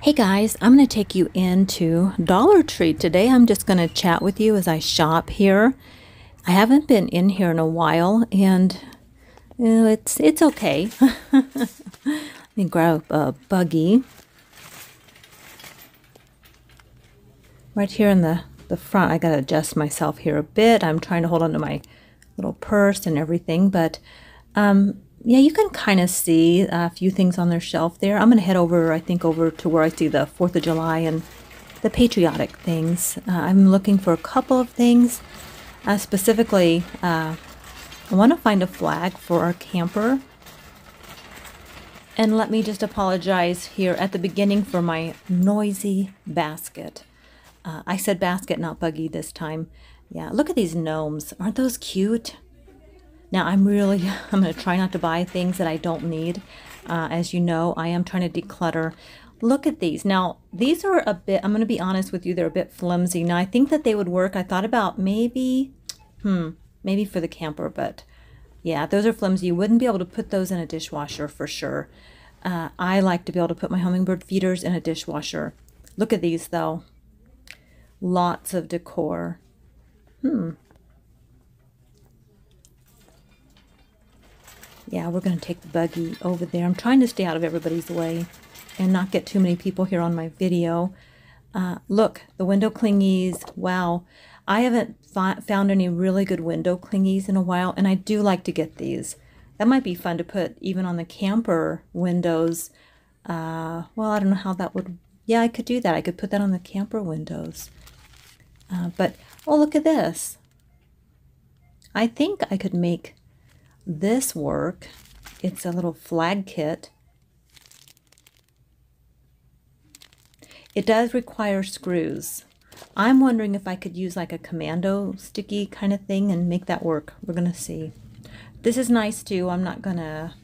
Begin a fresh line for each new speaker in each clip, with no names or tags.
Hey guys, I'm going to take you into Dollar Tree today. I'm just going to chat with you as I shop here. I haven't been in here in a while, and it's okay. Let me grab a buggy. Right here in the front, I got to adjust myself here a bit. I'm trying to hold on to my little purse and everything, but yeah, you can kind of see a few things on their shelf there. I'm going to head over, I think, over to where I see the 4th of July and the patriotic things. I'm looking for a couple of things. Specifically, I want to find a flag for our camper. And let me just apologize here at the beginning for my noisy basket. I said basket, not buggy this time. Yeah, look at these gnomes. Aren't those cute? Now, I'm going to try not to buy things that I don't need. As you know, I am trying to declutter. Look at these. Now, these are a bit, I'm going to be honest with you, they're a bit flimsy. Now, I think that they would work. I thought about maybe for the camper, but yeah, those are flimsy. You wouldn't be able to put those in a dishwasher for sure. I like to be able to put my hummingbird feeders in a dishwasher. Look at these, though. Lots of decor. Yeah, we're going to take the buggy over there. I'm trying to stay out of everybody's way and not get too many people here on my video. Look, the window clingies. Wow. I haven't found any really good window clingies in a while, and I do like to get these. That might be fun to put even on the camper windows. Well, I don't know how that would... Yeah, I could do that. I could put that on the camper windows. But, oh, look at this. I think I could make this work. It's a little flag kit. It does require screws. I'm wondering if I could use like a commando sticky kind of thing and make that work. We're gonna see. This is nice too. I'm not gonna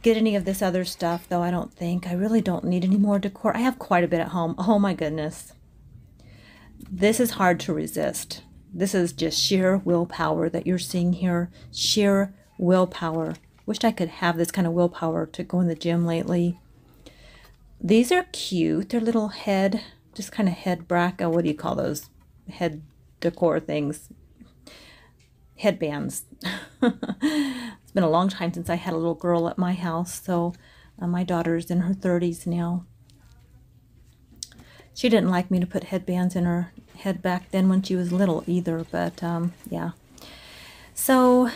get any of this other stuff though. I don't think. I really don't need any more decor. I have quite a bit at home. Oh my goodness. This is hard to resist. This is just sheer willpower that you're seeing here. Sheer willpower. Wished I could have this kind of willpower to go in the gym lately. These are cute. They're little head, just kind of head bracket. What do you call those? Head decor things. Headbands. It's been a long time since I had a little girl at my house, so my daughter's in her 30s now. She didn't like me to put headbands in her head back then when she was little either, but yeah. So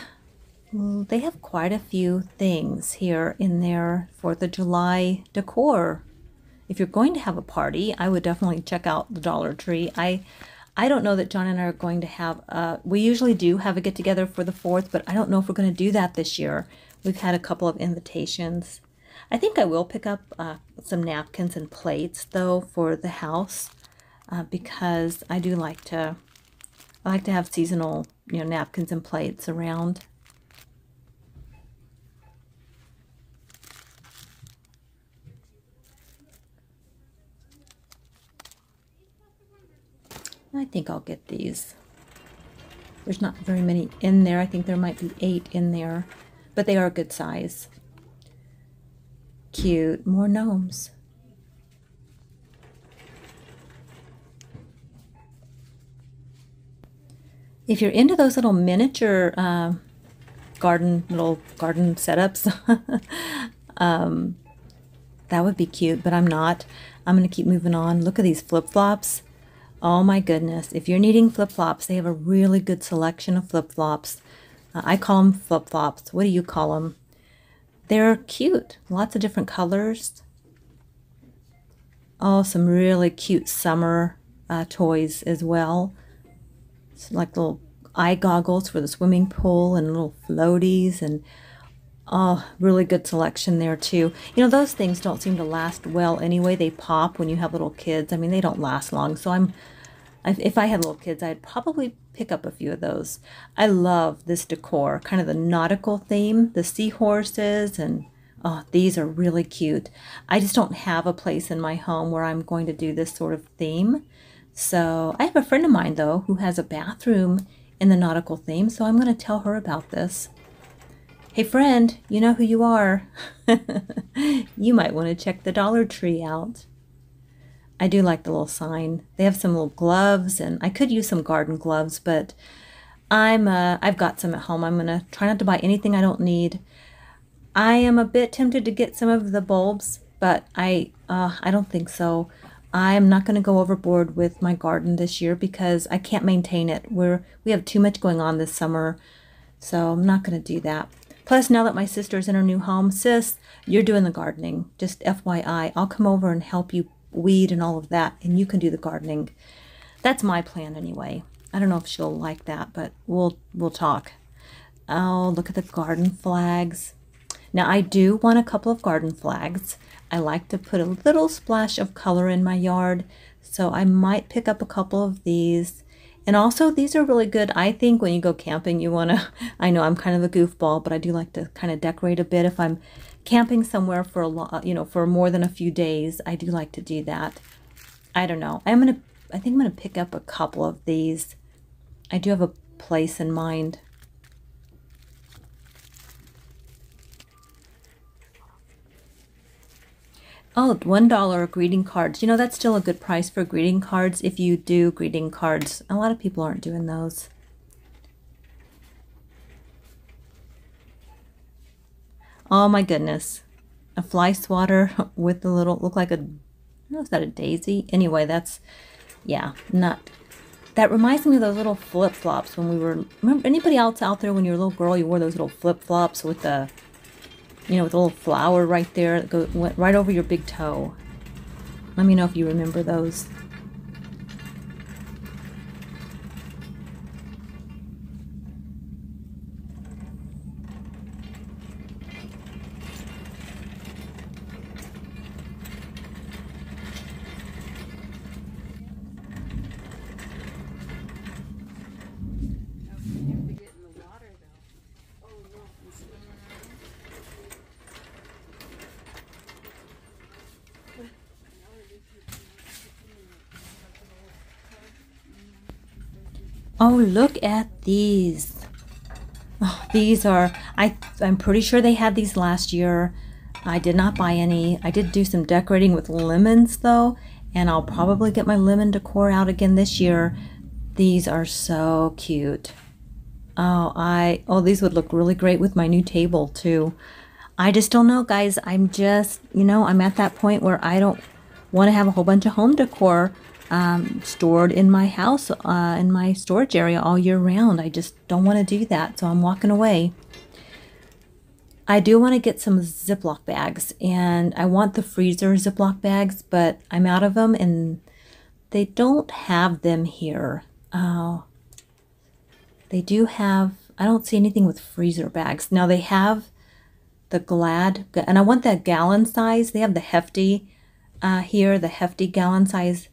they have quite a few things here in their 4th of July decor. If you're going to have a party, I would definitely check out the Dollar Tree. I don't know that John and I are going to have, we usually do have a get-together for the 4th, but I don't know if we're going to do that this year. We've had a couple of invitations. I think I will pick up some napkins and plates though for the house because I do like to have seasonal, napkins and plates around. I think I'll get these. There's not very many in there. I think there might be 8 in there, but they are a good size. Cute. More gnomes. If you're into those little miniature little garden setups, that would be cute, but I'm not. I'm going to keep moving on. Look at these flip-flops. Oh my goodness. If you're needing flip-flops, they have a really good selection of flip-flops. I call them flip-flops. What do you call them? They're cute. Lots of different colors. Oh, some really cute summer toys as well. It's like little eye goggles for the swimming pool and little floaties, and oh, really good selection there too. Those things don't seem to last well anyway. They pop when you have little kids. I mean, they don't last long. So if I had little kids, I'd probably pick up a few of those. I love this decor, kind of the nautical theme, the seahorses, and oh, these are really cute. I just don't have a place in my home where I'm going to do this sort of theme. So I have a friend of mine, though, who has a bathroom in the nautical theme, so I'm going to tell her about this. Hey friend, you know who you are. You might want to check the Dollar Tree out. I do like the little sign. They have some little gloves, and I could use some garden gloves, but I've got some at home. I'm gonna try not to buy anything I don't need. I am a bit tempted to get some of the bulbs, but I don't think so. I am not going to go overboard with my garden this year because I can't maintain it. We have too much going on this summer, so I'm not going to do that. Plus, now that my sister's in her new home, sis, you're doing the gardening. Just FYI, I'll come over and help you weed and all of that, and you can do the gardening. That's my plan anyway. I don't know if she'll like that, but we'll talk. Oh, look at the garden flags. Now I do want a couple of garden flags. I like to put a little splash of color in my yard, so I might pick up a couple of these. And also these are really good. I think when you go camping, you want to, I know I'm kind of a goofball, but I do like to kind of decorate a bit. If I'm camping somewhere for a lot, for more than a few days, I do like to do that. I don't know. I think I'm gonna pick up a couple of these. I do have a place in mind. Oh, $1 greeting cards. You know, that's still a good price for greeting cards if you do greeting cards. A lot of people aren't doing those. Oh my goodness. A fly swatter with the little, look like a, I don't know, is that a daisy? Anyway, that's, yeah, not. That reminds me of those little flip-flops when we were, remember anybody else out there when you were a little girl, you wore those little flip-flops with the, with a little flower right there that went right over your big toe. Let me know if you remember those. Oh, look at these. Oh, these are, I'm pretty sure they had these last year. I did not buy any. I did do some decorating with lemons though, and I'll probably get my lemon decor out again this year. These are so cute. Oh, these would look really great with my new table too. I just don't know, guys. I'm just, I'm at that point where I don't want to have a whole bunch of home decor stored in my house, in my storage area all year round. I just don't want to do that, so I'm walking away. I do want to get some Ziploc bags, and I want the freezer Ziploc bags, but I'm out of them, and they don't have them here. Oh, they do have, I don't see anything with freezer bags. Now they have the Glad, and I want that gallon size. They have the hefty here, the hefty gallon size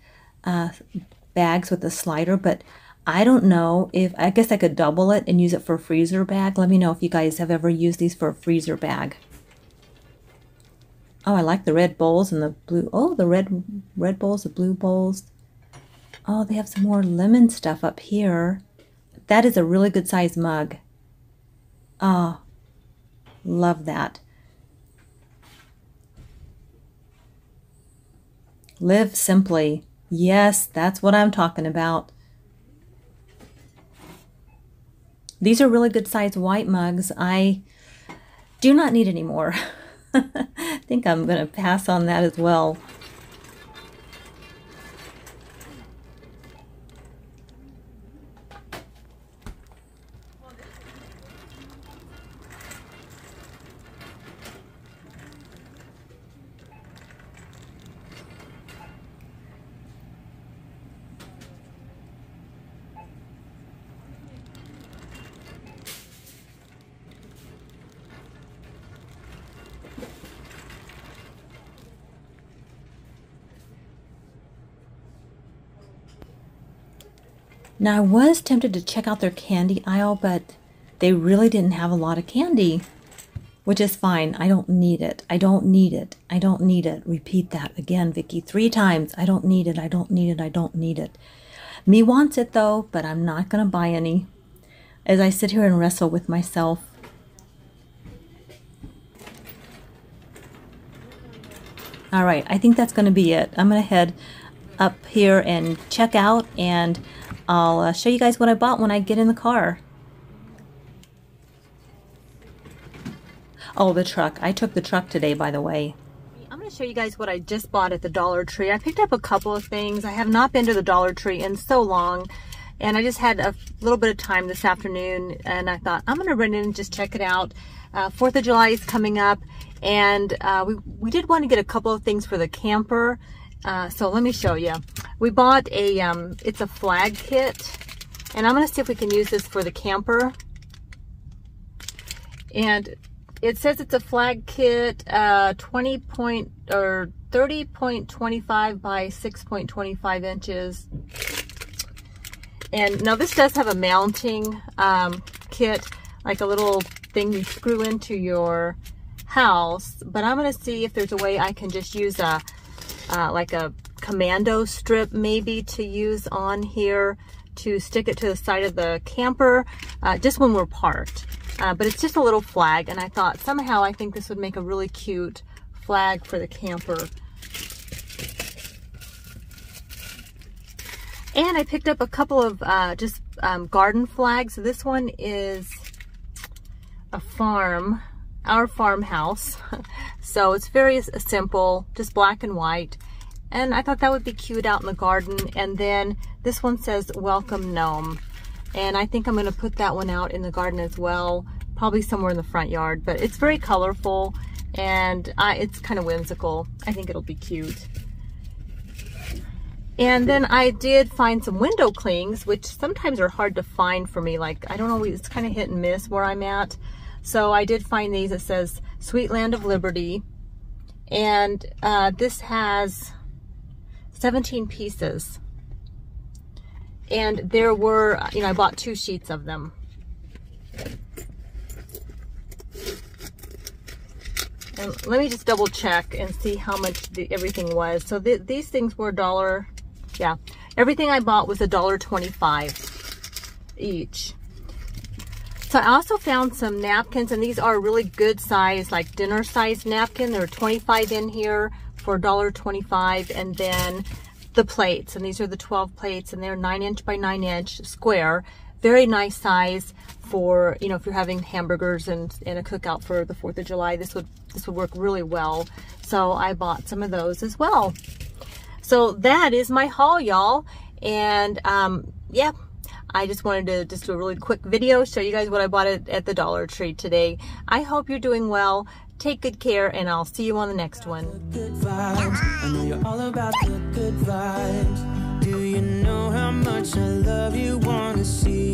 bags with the slider, but I don't know if, I guess I could double it and use it for a freezer bag. Let me know if you guys have ever used these for a freezer bag. Oh, I like the red bowls and the blue, oh, the red bowls, the blue bowls. Oh, they have some more lemon stuff up here. That is a really good size mug. Oh, love that. Live simply. Yes, that's what I'm talking about. These are really good size white mugs. I do not need any more. I think I'm going to pass on that as well. Now, I was tempted to check out their candy aisle, but they really didn't have a lot of candy, which is fine. I don't need it. I don't need it. I don't need it. Repeat that again, Vicki, 3 times. I don't need it. I don't need it. I don't need it. Me wants it though, but I'm not going to buy any. As I sit here and wrestle with myself. All right, I think that's going to be it. I'm going to head up here and check out, and I'll show you guys what I bought when I get in the car. Oh, the truck. I took the truck today, by the way. I'm going to show you guys what I just bought at the Dollar Tree. I picked up a couple of things. I have not been to the Dollar Tree in so long, and I just had a little bit of time this afternoon, and I thought I'm going to run in and just check it out. 4th of July is coming up, and we did want to get a couple of things for the camper. So let me show you. We bought a, it's a flag kit, and I'm going to see if we can use this for the camper. And it says it's a flag kit, 30.25 by 6.25 inches. And now this does have a mounting kit, like a little thing you screw into your house. But I'm going to see if there's a way I can just use a like a commando strip maybe to use on here to stick it to the side of the camper, just when we're parked. But it's just a little flag, and I thought somehow I think this would make a really cute flag for the camper. And I picked up a couple of just garden flags. So this one is a farm, our farmhouse. So it's very simple, just black and white. And I thought that would be cute out in the garden. And then this one says welcome gnome. And I think I'm going to put that one out in the garden as well, probably somewhere in the front yard. But it's very colorful, and it's kind of whimsical. I think it'll be cute. And then I did find some window clings, which sometimes are hard to find for me. Like, I don't know, it's kind of hit and miss where I'm at. So I did find these. It says Sweet Land of Liberty. And this has 17 pieces. And there were, you know, I bought 2 sheets of them. And let me just double check and see how much everything was. So these things were $1. Yeah, everything I bought was $1.25 each. So I also found some napkins, and these are really good size, like dinner size napkin. There are 25 in here for $1.25. And then the plates, and these are the 12 plates, and they're 9" by 9" square. Very nice size for, you know, if you're having hamburgers and a cookout for the 4th of July. This would work really well. So I bought some of those as well. So that is my haul, y'all. And yeah, I just wanted to just do a really quick video, show you guys what I bought at the Dollar Tree today. I hope you're doing well. Take good care, and I'll see you on the next one.
Good vibes. I know you're all about the good vibes. Do you know how much I love you? Wanna see